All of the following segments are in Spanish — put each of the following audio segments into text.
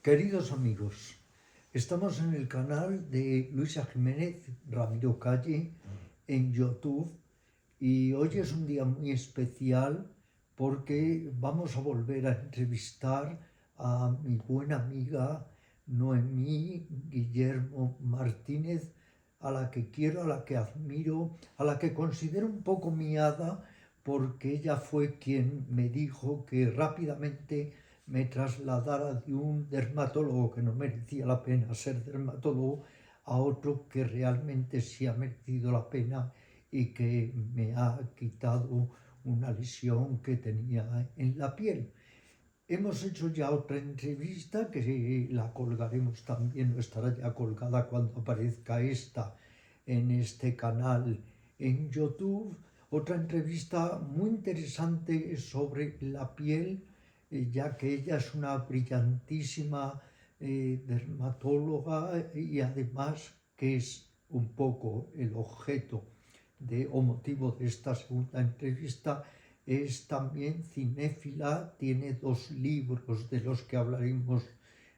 Queridos amigos, estamos en el canal de Luisa Jiménez Ramiro Calle en YouTube y hoy es un día muy especial porque vamos a volver a entrevistar a mi buena amiga Noemí Guillermo Martínez, a la que quiero, a la que admiro, a la que considero un poco mi hada, porque ella fue quien me dijo que rápidamente me trasladara de un dermatólogo que no merecía la pena ser dermatólogo a otro que realmente sí ha merecido la pena y que me ha quitado una lesión que tenía en la piel. Hemos hecho ya otra entrevista que la colgaremos también, no estará ya colgada cuando aparezca esta en este canal en YouTube. Otra entrevista muy interesante sobre la piel, ya que ella es una brillantísima dermatóloga y además que es un poco el objeto o motivo de esta segunda entrevista. Es también cinéfila, tiene 2 libros de los que hablaremos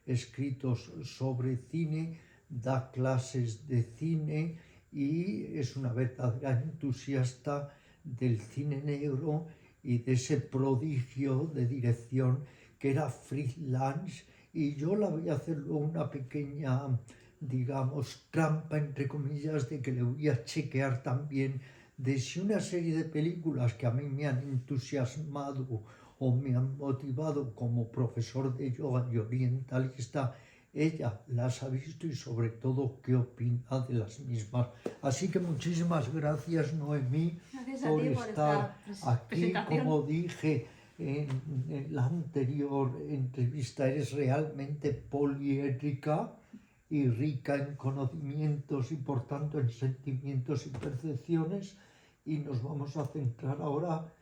escritos sobre cine, da clases de cine y es una verdadera entusiasta del cine negro y de ese prodigio de dirección que era Fritz Lang. Y yo la voy a hacer una pequeña, digamos, trampa entre comillas, de que le voy a chequear también de si una serie de películas que a mí me han entusiasmado o me han motivado como profesor de yoga y orientalista, ella las ha visto y sobre todo qué opina de las mismas. Así que muchísimas gracias, Noemí, por estar aquí. Como dije en la anterior entrevista, eres realmente poliédrica y rica en conocimientos y por tanto en sentimientos y percepciones, y nos vamos a centrar ahora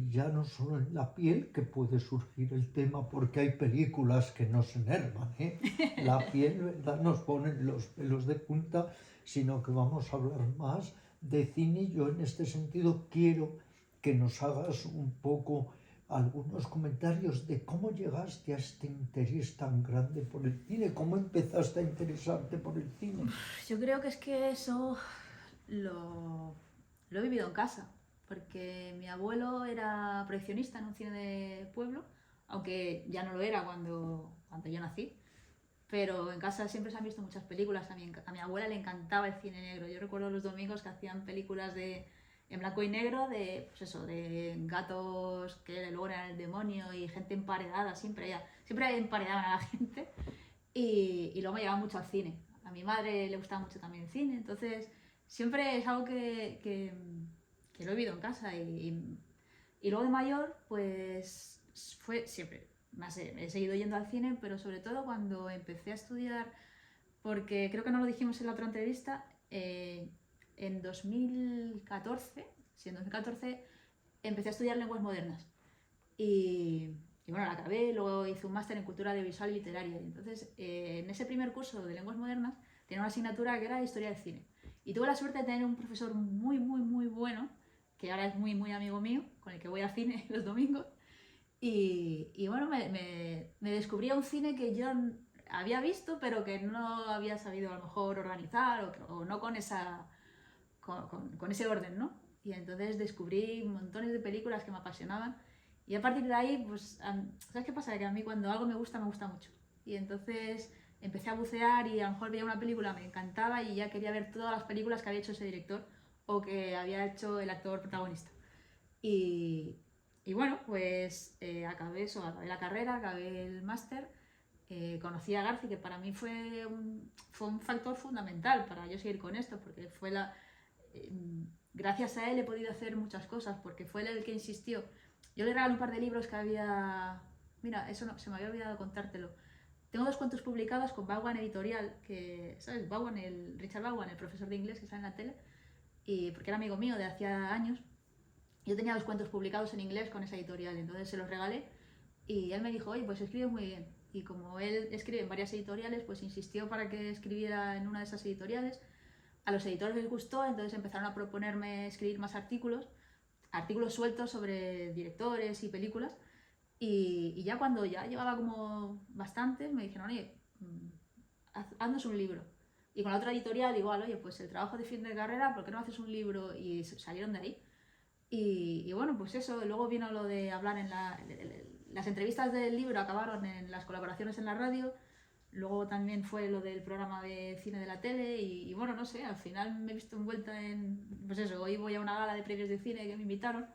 ya no solo en la piel, que puede surgir el tema porque hay películas que nos enervan, la piel, ¿verdad?, nos ponen los pelos de punta, sino que vamos a hablar más de cine. Yo en este sentido quiero que nos hagas un poco algunos comentarios de cómo llegaste a este interés tan grande por el cine, cómo empezaste a interesarte por el cine. Yo creo que es que eso lo he vivido en casa, porque mi abuelo era proyeccionista en un cine de pueblo, aunque ya no lo era cuando yo nací, pero en casa siempre se han visto muchas películas. A mi abuela le encantaba el cine negro. Yo recuerdo los domingos que hacían películas en blanco y negro pues eso, de gatos que luego eran el demonio y gente emparedada, siempre emparedaban a la gente. Y luego me llevaba mucho al cine. A mi madre le gustaba mucho también el cine, entonces siempre es algo que lo he vivido en casa. Y luego de mayor, pues fue siempre. He seguido yendo al cine, pero sobre todo cuando empecé a estudiar, porque creo que no lo dijimos en la otra entrevista, en 2014, sí, en 2014 empecé a estudiar lenguas modernas. Y bueno, la acabé, luego hice un máster en cultura audiovisual y literaria. Y entonces, en ese primer curso de lenguas modernas, tenía una asignatura que era historia del cine. Y tuve la suerte de tener un profesor muy, muy, muy bueno, que ahora es muy, muy amigo mío, con el que voy al cine los domingos. Y bueno, me descubrí a un cine que yo había visto, pero que no había sabido a lo mejor organizar o no con ese orden, ¿no? Y entonces descubrí montones de películas que me apasionaban. Y a partir de ahí, pues, ¿sabes qué pasa? Que a mí cuando algo me gusta mucho. Y entonces empecé a bucear y a lo mejor veía una película, me encantaba y ya quería ver todas las películas que había hecho ese director o que había hecho el actor protagonista. Y, y bueno, pues acabé la carrera, acabé el máster, conocí a Garci, que para mí fue un factor fundamental para yo seguir con esto, porque gracias a él he podido hacer muchas cosas, porque fue él el que insistió. Yo le regalé un par de libros que había... Mira, eso no, se me había olvidado contártelo. Tengo 2 cuentos publicados con Vaughan Editorial, que, ¿sabes? Richard Vaughan, el profesor de inglés que sale en la tele, y porque era amigo mío de hacía años. Yo tenía 2 cuentos publicados en inglés con esa editorial, entonces se los regalé y él me dijo, oye, pues escribes muy bien. Y como él escribe en varias editoriales, pues insistió para que escribiera en una de esas editoriales. A los editores les gustó, entonces empezaron a proponerme escribir más artículos sueltos sobre directores y películas. Y ya cuando ya llevaba como bastante, me dijeron, oye, haznos un libro. Y con la otra editorial igual, oye, pues el trabajo de fin de carrera, ¿por qué no haces un libro? Y salieron de ahí. Y bueno, pues eso, luego vino lo de hablar en las entrevistas del libro acabaron en las colaboraciones en la radio, luego también fue lo del programa de cine de la tele y bueno, no sé, al final me he visto envuelta en, pues eso, hoy voy a una gala de premios de cine que me invitaron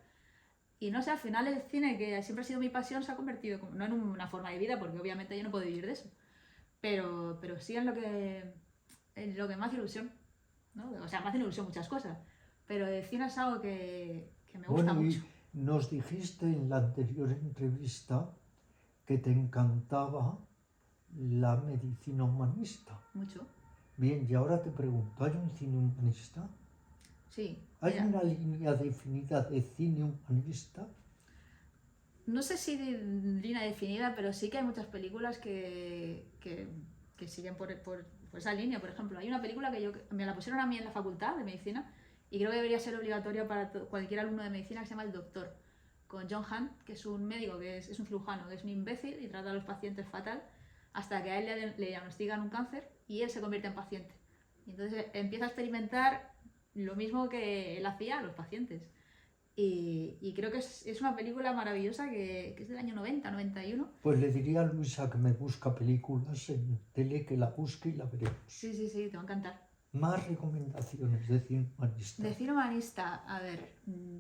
y no sé, al final el cine, que siempre ha sido mi pasión, se ha convertido, como, no en una forma de vida, porque obviamente yo no puedo vivir de eso, pero sí en lo que me hace ilusión, ¿no? O sea, me hacen ilusión muchas cosas, pero el cine es algo que me gusta Bueno, mucho. y nos dijiste en la anterior entrevista que te encantaba la medicina humanista. Mucho. Bien, y ahora te pregunto, ¿hay un cine humanista? Sí, ¿Hay mira, una línea definida de cine humanista? no sé si de línea definida, pero sí que hay muchas películas que siguen por esa línea. Por ejemplo, hay una película que me la pusieron a mí en la facultad de medicina y creo que debería ser obligatoria para cualquier alumno de medicina, que se llama El Doctor, con John Hunt, que es un médico, es un cirujano, que es un imbécil y trata a los pacientes fatal hasta que a él le diagnostican un cáncer y él se convierte en paciente. Y entonces empieza a experimentar lo mismo que él hacía a los pacientes. Y creo que es una película maravillosa que es del año 90, 91. Pues le diría a Luisa que me busca películas en tele, que la busque y la veremos. Sí, sí, sí, te va a encantar. Más recomendaciones de cine humanista. De cine humanista, a ver,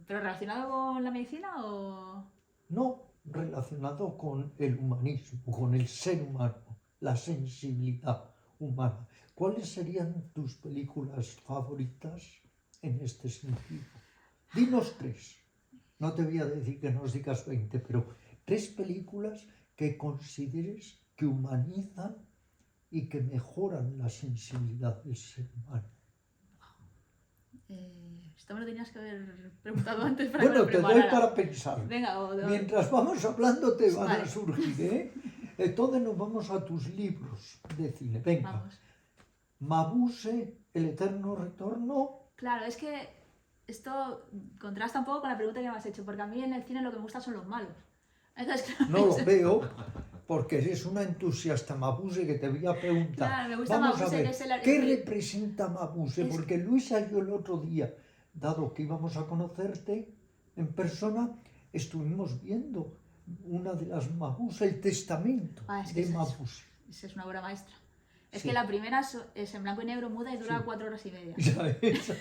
¿pero relacionado con la medicina o...? No relacionado con el humanismo, con el ser humano, la sensibilidad humana. ¿Cuáles serían tus películas favoritas en este sentido? Dinos tres. No te voy a decir que nos digas 20, pero tres películas que consideres que humanizan y que mejoran la sensibilidad del ser humano. Esto me lo tenías que haber preguntado antes para que me Bueno, lo te doy preparara. para pensar. Venga, Mientras vamos hablando te van Vale. a surgir, ¿eh? Entonces nos vamos a tus libros de cine. Venga. Vamos. Mabuse, El eterno retorno. Claro, es que esto contrasta un poco con la pregunta que me has hecho, porque a mí en el cine lo que me gusta son los malos. Entonces, claro, No lo veo, porque eres una entusiasta Mabuse que te voy a preguntar. Claro, me gusta Vamos Mabuse, a ver, que es el- ¿qué representa Mabuse? Es- Porque Luisa y yo el otro día, dado que íbamos a conocerte en persona, estuvimos viendo una de las Mabuse, el testamento es que de esa Mabuse. es una obra maestra. Es Sí. que la primera es en blanco y negro, muda y dura Sí. 4 horas y media. Ya ves.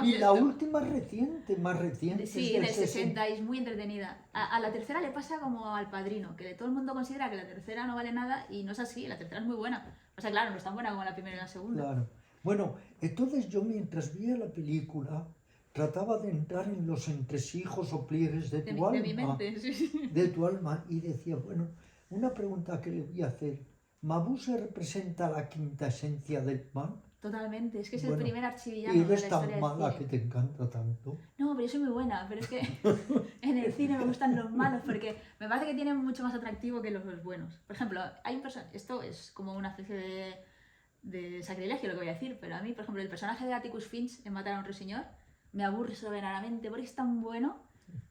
Y la última reciente, más reciente, Sí, es del 60 y es muy entretenida. A la tercera le pasa como al Padrino, que todo el mundo considera que la tercera no vale nada y no es así, la tercera es muy buena. O sea, claro, no es tan buena como la primera y la segunda. Claro. Bueno, entonces yo mientras veía la película trataba de entrar en los entresijos o pliegues de tu De mi alma, mente, sí. de tu alma, y decía, bueno, una pregunta que le voy a hacer. ¿Mabuse representa la quinta esencia del mal? Totalmente, es que es Bueno, el primer archivillano Y de la eres tan historia del mala cine. que te encanta tanto. No, pero yo soy muy buena, pero es que en el cine me gustan los malos porque me parece que tienen mucho más atractivo que los buenos. Por ejemplo, hay un personaje, esto es como una especie de sacrilegio lo que voy a decir, pero a mí, por ejemplo, el personaje de Atticus Finch en Matar a un ruiseñor me aburre soberanamente porque es tan bueno.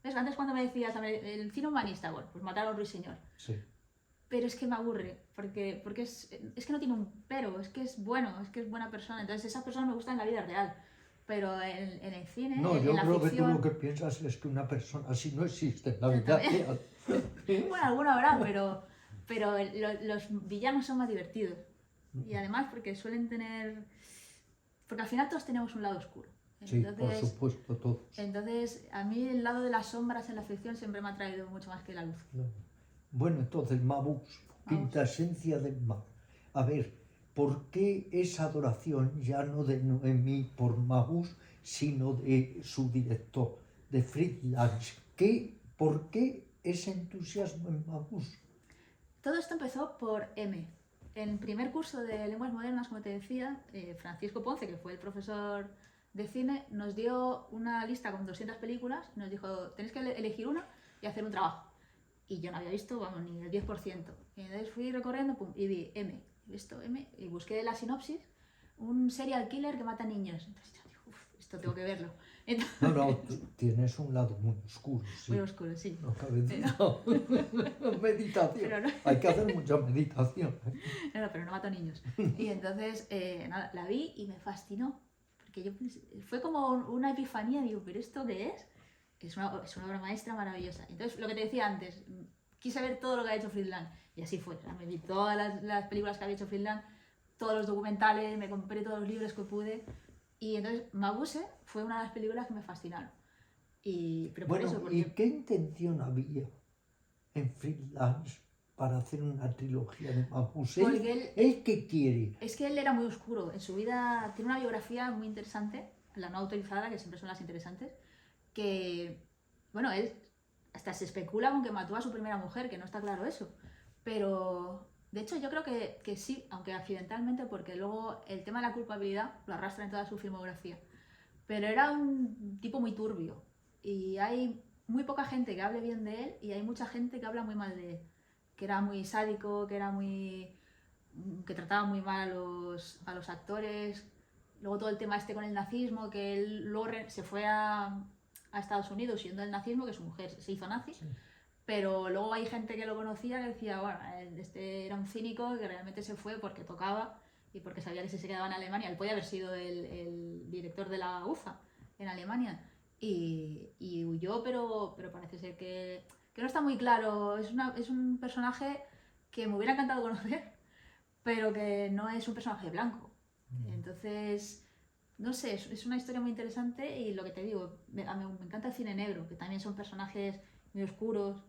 ¿Ves? Antes cuando me decías el cine humanista, bueno, pues Matar a un ruiseñor. Sí. Pero es que me aburre, porque es que no tiene un pero, es que es bueno, es que es buena persona. Entonces esas personas me gustan en la vida real. Pero en el cine, No, en yo la creo que tú ficción... lo que piensas es que una persona así no existe en la vida También. real. Bueno, alguno habrá, pero los villanos son más divertidos. Y además porque suelen tener... Porque al final todos tenemos un lado oscuro. Sí, por supuesto, todos. Entonces, a mí el lado de las sombras en la ficción siempre me ha traído mucho más que la luz. Bueno, entonces, Mabuse, quinta esencia del mal. A ver, ¿por qué esa adoración ya no de Noemí por Mabuse, sino de su director, de Fritz Lang? ¿Por qué ese entusiasmo en Mabuse? Todo esto empezó por M. En el primer curso de lenguas modernas, como te decía, Francisco Ponce, que fue el profesor de cine, nos dio una lista con 200 películas y nos dijo, tenéis que elegir una y hacer un trabajo. Y yo no había visto, vamos, ni el 10%. Y entonces fui recorriendo, pum, y vi M. Y busqué la sinopsis, un serial killer que mata niños. Entonces yo digo, esto tengo que verlo. Entonces, No, tú tienes un lado muy oscuro, sí. muy oscuro, sí. No cabe duda. Meditación. Pero no, Hay que hacer mucha meditación. no, pero no mato niños. Y entonces, nada, la vi y me fascinó. Porque yo fue como una epifanía, digo, ¿pero esto qué es? Es una obra maestra maravillosa. Entonces, lo que te decía antes, quise ver todo lo que ha hecho Friedland. Y así fue. O sea, me vi todas las películas que había hecho Friedland, todos los documentales, me compré todos los libros que pude. Y entonces, Mabuse fue una de las películas que me fascinaron. Pero por Bueno, eso, ¿y porque qué intención había en Freelance para hacer una trilogía de Mabuse? Porque ¿Él qué quiere? es que él era muy oscuro. En su vida tiene una biografía muy interesante, la no autorizada, que siempre son las interesantes, que, bueno, él hasta se especula con que mató a su primera mujer, que no está claro eso. Pero, de hecho, yo creo que sí, aunque accidentalmente, porque luego el tema de la culpabilidad lo arrastra en toda su filmografía. Pero era un tipo muy turbio. Y hay muy poca gente que hable bien de él y hay mucha gente que habla muy mal de él. Que era muy sádico, que trataba muy mal a los actores. Luego todo el tema este con el nazismo, que él luego se fue a Estados Unidos siendo el nazismo, que su mujer se hizo nazi. Sí. Pero luego hay gente que lo conocía que decía, bueno, este era un cínico que realmente se fue porque tocaba y porque sabía que si se quedaba en Alemania, él podía haber sido el director de la UFA en Alemania. Y huyó, pero parece ser que no está muy claro. Es un personaje que me hubiera encantado conocer, pero que no es un personaje blanco. Entonces, no sé, es una historia muy interesante y lo que te digo, me encanta el cine negro, que también son personajes muy oscuros.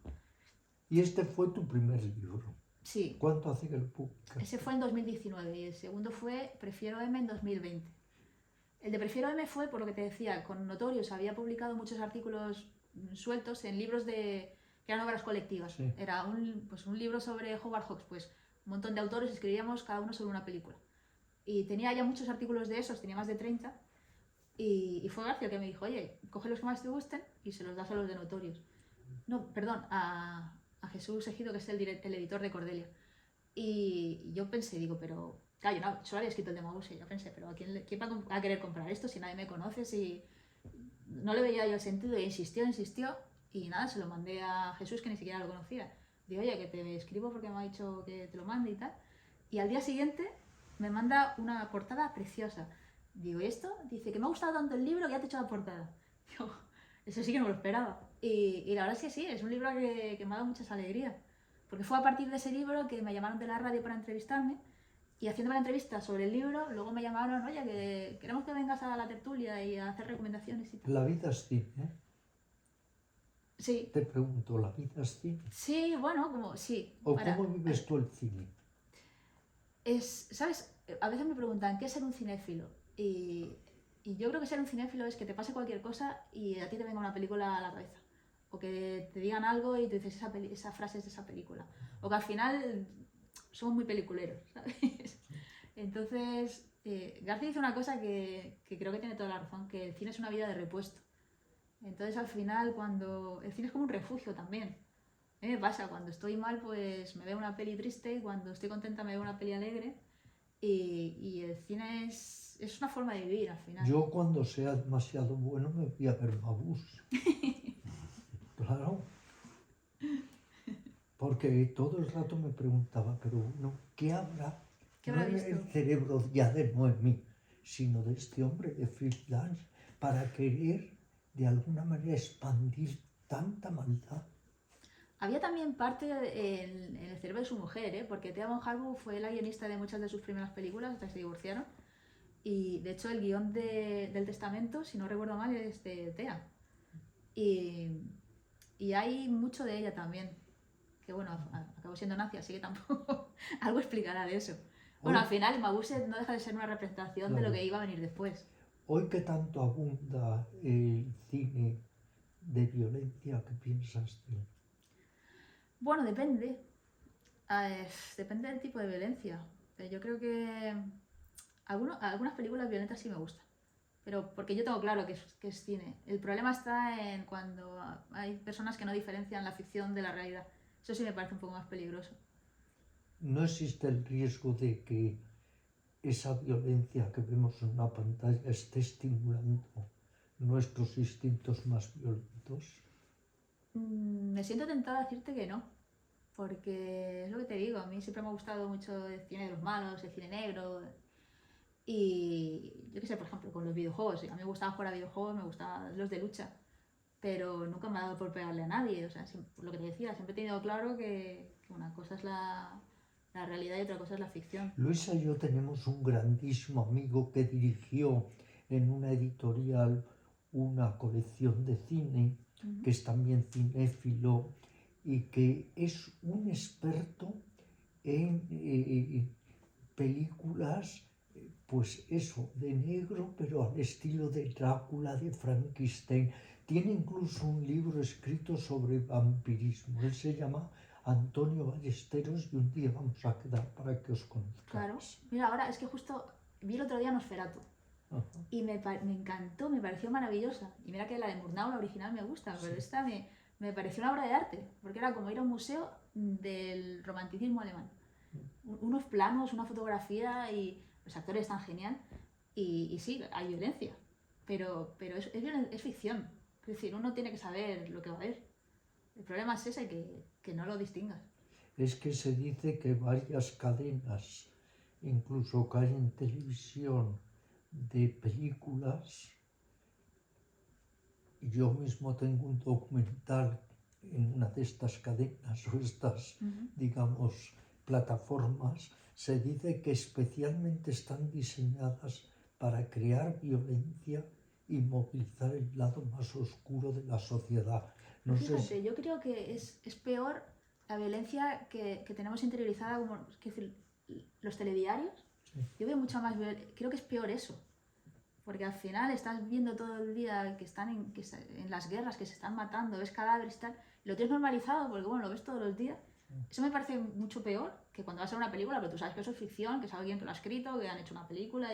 Y este fue tu primer libro. Sí, ¿Cuánto hace que lo publicaste? ese fue en 2019 y el segundo fue Prefiero M en 2020. El de Prefiero M fue, por lo que te decía, con Notorious había publicado muchos artículos sueltos en libros que eran obras colectivas. Sí. Era un libro sobre Howard Hawks, pues un montón de autores escribíamos cada uno sobre una película. Y tenía ya muchos artículos de esos, tenía más de 30. Y fue García el que me dijo, oye, coge los que más te gusten y se los das a los de Notorious. No, perdón, a Jesús Ejido, que es el editor de Cordelia. Y yo pensé, digo, pero... Claro, yo no, solo había escrito el de Mabuse. Yo pensé, pero ¿quién va a querer comprar esto si nadie me conoce? Si no le veía yo el sentido y insistió. Y nada, se lo mandé a Jesús, que ni siquiera lo conocía. Digo, oye, que te escribo porque me ha dicho que te lo mande y tal. Y al día siguiente me manda una portada preciosa. Digo, ¿y esto? Dice que me ha gustado tanto el libro que ya te he hecho la portada. Digo, eso sí que no me lo esperaba. Y la verdad es que sí, es un libro que me ha dado muchas alegrías. Porque fue a partir de ese libro que me llamaron de la radio para entrevistarme. Y haciéndome la entrevista sobre el libro, luego me llamaron, oye, que queremos que vengas a la tertulia y a hacer recomendaciones y tal. La vida es cine, ¿eh? Sí, Te pregunto, ¿la vida es cine? sí, bueno, como sí. ¿O cómo vives tú el cine? ¿Sabes? A veces me preguntan, ¿qué es ser un cinéfilo? Y yo creo que ser un cinéfilo es que te pase cualquier cosa y a ti te venga una película a la cabeza. O que te digan algo y tú dices, esa frase es de esa película. O que al final somos muy peliculeros, ¿sabes? Entonces, García dice una cosa que creo que tiene toda la razón, que el cine es una vida de repuesto. Entonces, al final, cuando... El cine es como un refugio también. A mí me pasa, cuando estoy mal, pues me veo una peli triste, y cuando estoy contenta me veo una peli alegre. Y el cine es una forma de vivir, al final. Yo cuando sea demasiado bueno me voy a ver Mabuse. Claro. Porque todo el rato me preguntaba, pero bueno, ¿qué habrá? ¿Qué habrá No en visto? el cerebro ya de Noemí, sino de este hombre de Freelance para querer de alguna manera expandir tanta maldad. Había también parte en el cerebro de su mujer, ¿eh? Porque Thea von Harbour fue la guionista de muchas de sus primeras películas hasta que se divorciaron. Y de hecho el guión del Testamento, si no recuerdo mal, es de Thea. Y hay mucho de ella también. Que bueno, acabó siendo nazi, así que tampoco algo explicará de eso. Bueno, Hoy, al final Mabuse no deja de ser una representación de claro, lo que iba a venir después. hoy que tanto abunda el cine de violencia, ¿qué piensas de él? Bueno, depende. Depende del tipo de violencia. Yo creo que algunas películas violentas sí me gustan. Pero porque yo tengo claro que es cine. El problema está en cuando hay personas que no diferencian la ficción de la realidad. Eso sí me parece un poco más peligroso. ¿No existe el riesgo de que esa violencia que vemos en una pantalla esté estimulando nuestros instintos más violentos? Me siento tentada a decirte que no, porque es lo que te digo, a mí siempre me ha gustado mucho el cine de los malos, el cine negro, y yo qué sé, por ejemplo, con los videojuegos, a mí me gustaba jugar a videojuegos, me gustaban los de lucha, pero nunca me ha dado por pegarle a nadie, o sea, lo que te decía, siempre he tenido claro que una cosa es la realidad y otra cosa es la ficción. Luisa y yo tenemos un grandísimo amigo que dirigió en una editorial una colección de cine, que es también cinéfilo y que es un experto en películas, pues eso, de negro, pero al estilo de Drácula, de Frankenstein. Tiene incluso un libro escrito sobre vampirismo. Él se llama Antonio Ballesteros y un día vamos a quedar para que os conozcáis. Claro, mira, ahora es que justo vi el otro día Nosferatu. Ajá. Y me encantó, me pareció maravillosa. Y mira que la de Murnau, la original, me gusta, pero esta me pareció una obra de arte, porque era como ir a un museo del romanticismo alemán. Unos planos, una fotografía y los actores están genial. Y sí, hay violencia, pero es ficción. Es decir, uno tiene que saber lo que va a ver. El problema es ese, que no lo distingas. Es que se dice que varias cadenas, incluso que hay en televisión, de películas. Yo mismo tengo un documental en una de estas cadenas o estas, digamos, plataformas. Se dice que especialmente están diseñadas para crear violencia y movilizar el lado más oscuro de la sociedad. No Fíjate, sé si... yo creo que es peor la violencia que tenemos interiorizada, como es decir, los telediarios. Sí. Yo veo mucha más violencia, creo que es peor eso. Porque al final estás viendo todo el día que están en las guerras, que se están matando, ves cadáveres y tal, y lo tienes normalizado porque bueno, lo ves todos los días. Eso me parece mucho peor que cuando vas a ver una película, pero tú sabes que eso es ficción, que es alguien que lo ha escrito, que han hecho una película,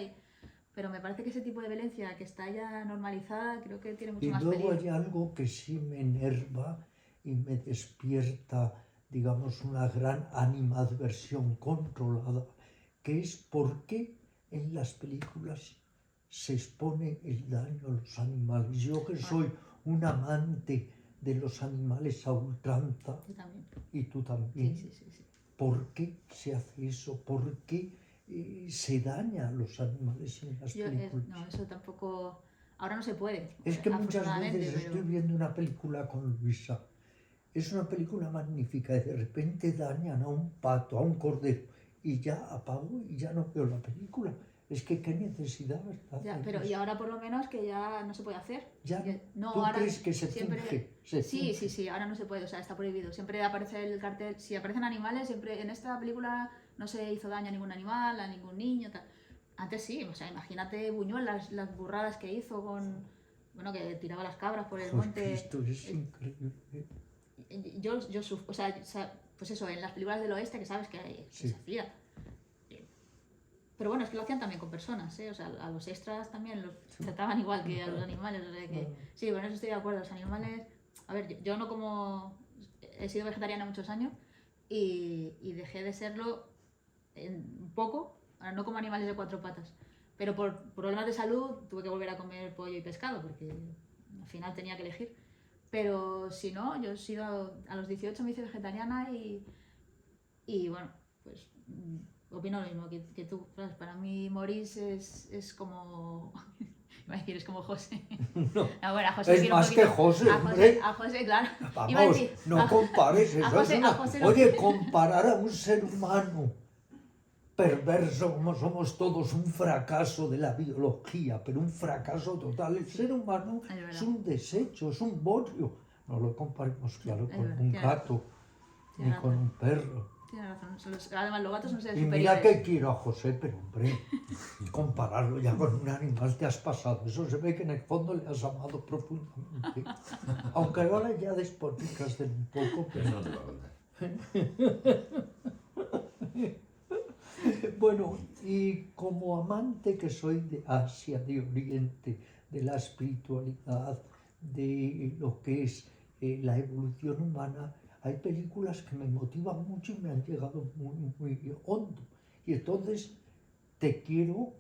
pero me parece que ese tipo de violencia que está ya normalizada, creo que tiene mucho Y más luego peligro. hay algo que sí me enerva y me despierta, digamos, una gran animadversión controlada, que es por qué en las películas se expone el daño a los animales. Yo que soy un amante de los animales a ultranza, Yo también. y tú también, Sí. ¿por qué se hace eso? ¿Por qué se daña a los animales en las películas? No, eso tampoco... Ahora no se puede, Es que muchas afortunadamente, veces estoy viendo una película con Luisa. Es una película magnífica y de repente dañan a un pato, a un cordero, y ya apago y ya no veo la película. Es que qué necesidad, ¿verdad? Ya, pero y ahora por lo menos que ya no se puede hacer. Ya No, ¿Tú ahora crees que se siempre... finge? Sí, ahora no se puede, o sea, está prohibido. Siempre aparece el cartel, si aparecen animales, siempre en esta película no se hizo daño a ningún animal, a ningún niño, tal. Antes sí, o sea, imagínate Buñuel, las burradas que hizo con... Bueno, que tiraba las cabras por el monte. Esto es increíble. O sea, pues eso, en las películas del oeste que sabes que se hacía. Pero bueno, es que lo hacían también con personas, ¿eh? O sea, a los extras también los trataban igual que a los animales. O sea que, sí, con eso estoy de acuerdo. Los animales... A ver, yo no como... He sido vegetariana muchos años y dejé de serlo un poco. Ahora no como animales de cuatro patas. Pero por problemas de salud tuve que volver a comer pollo y pescado porque al final tenía que elegir. Pero si no, yo he sido... A los 18 me hice vegetariana y bueno, pues... Opino lo mismo que tú. Para mí Maurice es como... Iba a decir, es como José. No, Bueno, a José es más que José, hombre. A José, claro. Vamos, no compares eso. José, Oye, comparar a un ser humano perverso como somos todos, un fracaso de la biología, pero un fracaso total. El ser humano es un desecho, es un bodrio. No lo comparemos, claro, con un gato ni con un perro. Tienes razón. Además, los gatos son seres Y superiores. mira que quiero a José, pero hombre, compararlo ya con un animal te has pasado. Eso se ve que en el fondo le has amado profundamente. Aunque ahora ya despoticas de un poco, pero... Bueno, y como amante que soy de Asia, de Oriente, de la espiritualidad, de lo que es la evolución humana, hay películas que me motivan mucho y me han llegado muy, muy hondo. Y entonces te quiero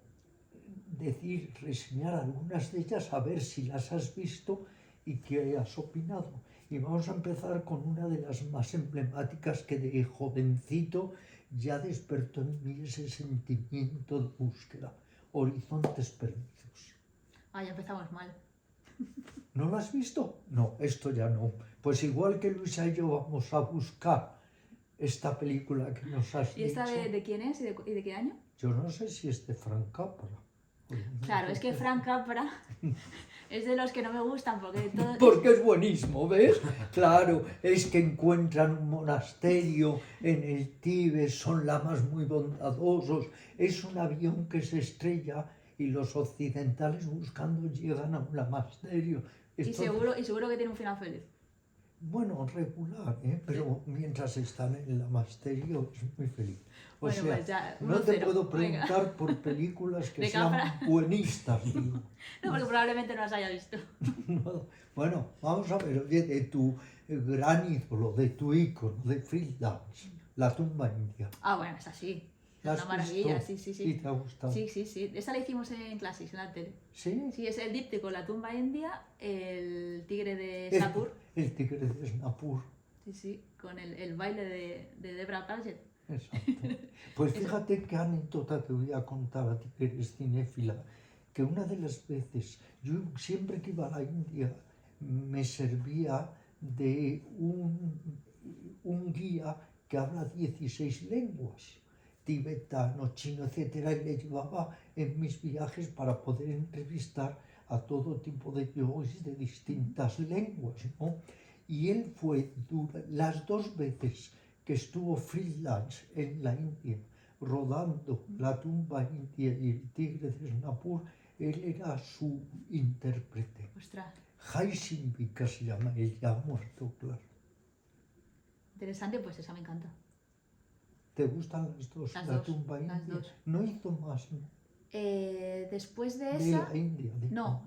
decir, reseñar algunas de ellas, a ver si las has visto y qué has opinado. Y vamos a empezar con una de las más emblemáticas que de jovencito ya despertó en mí ese sentimiento de búsqueda. Horizontes Perdidos. Ah, ya empezamos mal. ¿No lo has visto? No, esto ya no. Pues igual que Luisa y yo vamos a buscar esta película que nos has ¿Y esta dicho. de quién es y de qué año? Yo no sé si es de Frank Capra. Claro, es que Frank Capra es de los que no me gustan porque todo... Porque es buenísimo, ¿ves? Claro, es que encuentran un monasterio en el Tíbet, son lamas muy bondadosos, es un avión que se estrella y los occidentales buscando llegan a un monasterio. Y seguro que tiene un final feliz. Bueno, regular, ¿eh? Pero mientras están en el monasterio es muy feliz. O Bueno, sea, pues ya, no te 1-0, puedo venga. preguntar por películas que De sean Capra. buenistas, digo. No, porque probablemente no las haya visto. No. Bueno, vamos a ver, oye, de tu gran ídolo, de tu ícono, de Freelance, La tumba india. Ah, bueno, es así. ¿La Es has una maravilla, visto? sí, sí, ¿Y sí. te ha gustado? Sí, sí, sí. Esa la hicimos en Classics, en la tele. ¿Sí? Sí, es el díptico, la tumba india, el tigre de El, Sapur. el tigre de Snapur. Sí, sí, con el baile de Debra Paget. Exacto. Pues fíjate qué anécdota te voy a contar a ti que eres cinéfila, que una de las veces, yo siempre que iba a la India me servía de un guía que habla 16 lenguas, tibetano, chino, etcétera, y le llevaba en mis viajes para poder entrevistar a todo tipo de yogis de distintas lenguas, ¿no? Y él fue las dos veces que estuvo freelance en la India, rodando La tumba india y El tigre de Snapur, él era su intérprete. Ostras, Jai Simbika se llama, él ya ha muerto, claro. interesante, pues esa me encanta. ¿Te gustan las dos? Las La dos, tumba las india. dos. No hizo más, ¿no? Después de De esa... la India. No.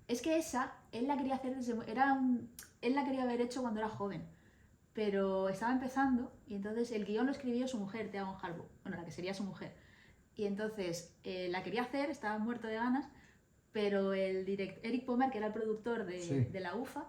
Es que esa, él la quería hacer desde... Él la quería haber hecho cuando era joven, pero estaba empezando y entonces el guión lo escribió su mujer, Teagon Harbo, bueno, la que sería su mujer. Y entonces la quería hacer, estaba muerto de ganas, pero Eric Pomer, que era el productor de la UFA,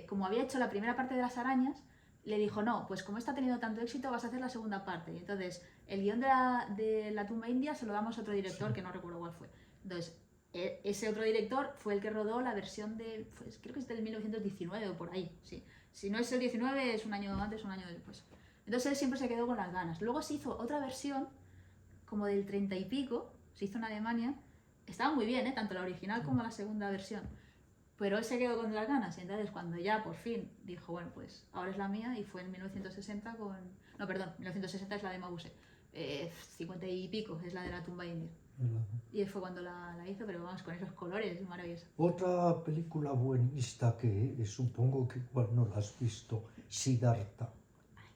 como había hecho la primera parte de Las arañas, le dijo, no, pues como está teniendo tanto éxito vas a hacer la segunda parte. Y entonces el guión de la tumba india se lo damos a otro director, que no recuerdo cuál fue. Entonces ese otro director fue el que rodó la versión creo que es del 1919 o por ahí, sí. Si no es el 19 es un año antes o un año después. Entonces él siempre se quedó con las ganas. Luego se hizo otra versión, como del 30 y pico, se hizo en Alemania. Estaba muy bien, tanto la original como la segunda versión. Pero él se quedó con las ganas y entonces cuando ya por fin dijo, bueno, pues ahora es la mía, y fue en 1960 con... No, perdón, 1960 es la de Mabuse. 50 y pico es la de la tumba india. Y fue cuando la hizo, pero vamos, con esos colores, maravilloso. Otra película buenista que supongo que igual no la has visto, Siddhartha,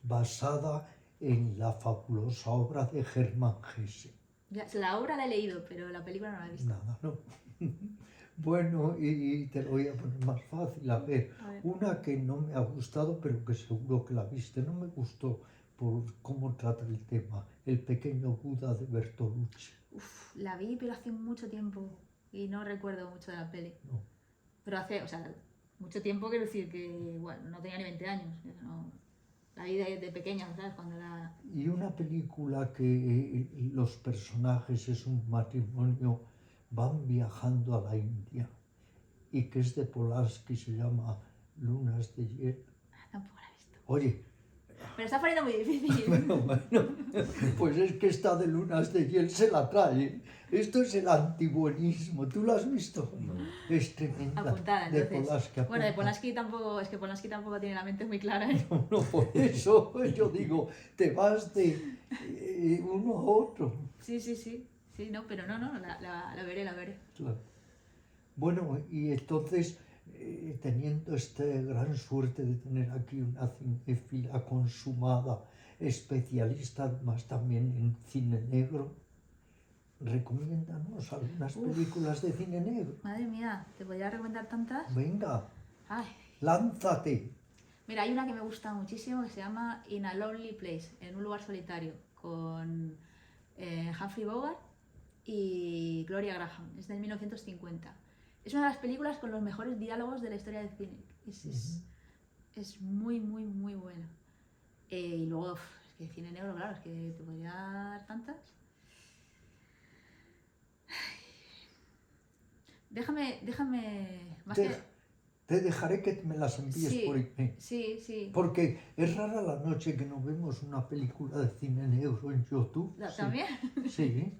basada en la fabulosa obra de Hermann Hesse. Ya, la obra la he leído, pero la película no la he visto. Nada, no. Bueno, y te lo voy a poner más fácil. A ver, una que no me ha gustado, pero que seguro que la viste. No me gustó por cómo trata el tema. El pequeño Buda de Bertolucci. Uf, la vi, pero hace mucho tiempo y no recuerdo mucho de la peli. No. Pero hace, o sea, mucho tiempo, quiero decir que, bueno, no tenía ni 20 años. No, la vi de pequeña, ¿sabes? Cuando era... Y una película que los personajes es un matrimonio, van viajando a la India y que es de Polanski, se llama Lunas de hiel. Tampoco la he visto. Oye, me lo está poniendo muy difícil. Bueno, pues es que esta de Lunas de hiel se la trae. Esto es el antibuenismo. ¿Tú lo has visto? No. Es tremenda. Apuntada, De entonces. Polanski, Bueno, de apunta. Polanski tampoco, es que Polanski tampoco tiene la mente muy clara. No, por eso yo digo, te vas de uno a otro. Sí, no, pero no, la veré. Claro. Bueno, y entonces, teniendo esta gran suerte de tener aquí una cinéfila consumada, especialista además también en cine negro, recomiéndanos algunas películas de cine negro. Madre mía, ¿te podría recomendar tantas? Venga, Ay, lánzate. mira, hay una que me gusta muchísimo que se llama In a Lonely Place, en un lugar solitario, con Humphrey Bogart y Gloria Graham, es del 1950. Es una de las películas con los mejores diálogos de la historia del cine. Es muy, muy, muy buena. Y luego, es que cine negro, claro, es que te podría dar tantas. Déjame, más que... Te dejaré que me las envíes por email. Sí. Porque es rara la noche que no vemos una película de cine negro en YouTube. ¿También? Sí.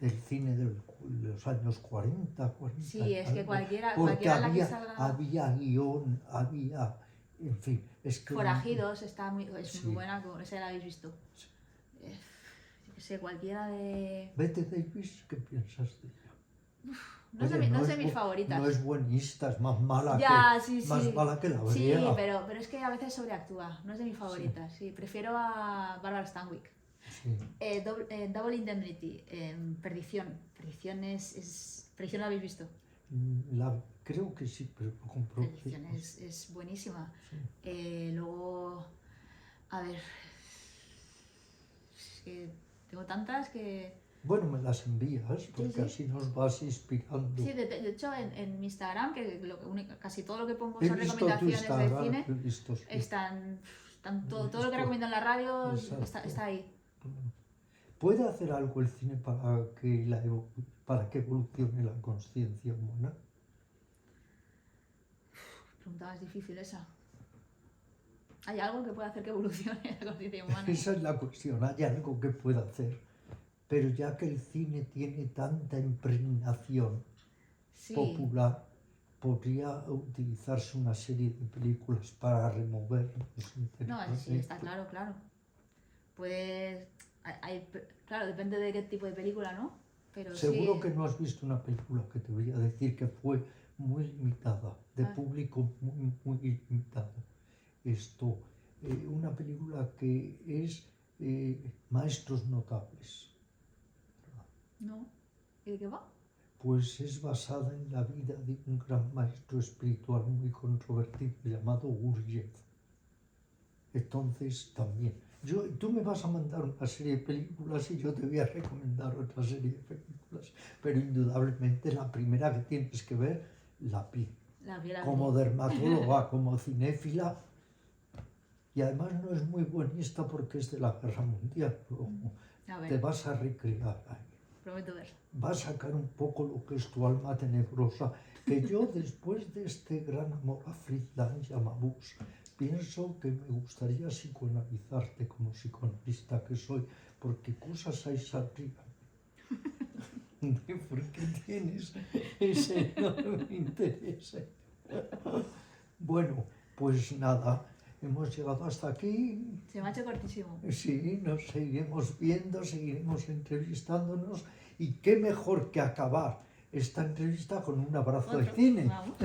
Del cine de los años 40. Sí, es que cualquiera había, la que salga... había guión, había... En fin, es que... Forajidos está muy buena, esa la habéis visto. Sí. Yo qué sé, cualquiera de... Bette Davis, ¿qué piensas de ella? No es de mis favoritas. No es buenista, es más mala mala que la brea. Sí, pero es que a veces sobreactúa. No es de mis favoritas. Sí, prefiero a Barbara Stanwyck. Sí. Double Indemnity, Perdición. Perdición la habéis visto. Creo que sí, pero no compro. Perdición es buenísima. Sí. Luego, a ver, es que tengo tantas que... Bueno, me las envías, porque así nos vas inspirando. Sí, de hecho en mi Instagram, que casi todo lo que pongo son recomendaciones de cine, están todo lo que recomiendo en la radio está ahí. ¿Puede hacer algo el cine para que evolucione la conciencia humana? Pregunta más difícil esa. ¿Hay algo que pueda hacer que evolucione la conciencia humana? Esa es la cuestión, hay algo que pueda hacer. Pero ya que el cine tiene tanta impregnación popular, podría utilizarse una serie de películas para removernos. No, sí, está claro. Pues, claro, depende de qué tipo de película, ¿no? Pero seguro que no has visto una película que te voy a decir que fue muy limitada, de público muy, muy limitado. Una película que es Maestros Notables. No. ¿Y de qué va? Pues es basada en la vida de un gran maestro espiritual muy controvertido llamado Gurdjieff. Entonces también, tú me vas a mandar una serie de películas y yo te voy a recomendar otra serie de películas, pero indudablemente la primera que tienes que ver, la vi. Como dermatóloga, como cinéfila, y además no es muy buenista porque es de la Guerra Mundial, te vas a recrear ahí. Prometo ver. Va a sacar un poco lo que es tu alma tenebrosa, que yo después de este gran amor a Friedland Yamabuz, pienso que me gustaría psicoanalizarte como psicoanalista que soy, porque cosas hay arriba. Porque tienes ese enorme interés. Bueno, pues nada, hemos llegado hasta aquí. Se me ha hecho cortísimo. Sí, nos seguiremos viendo, seguiremos entrevistándonos y qué mejor que acabar esta entrevista con un abrazo de cine. Vamos.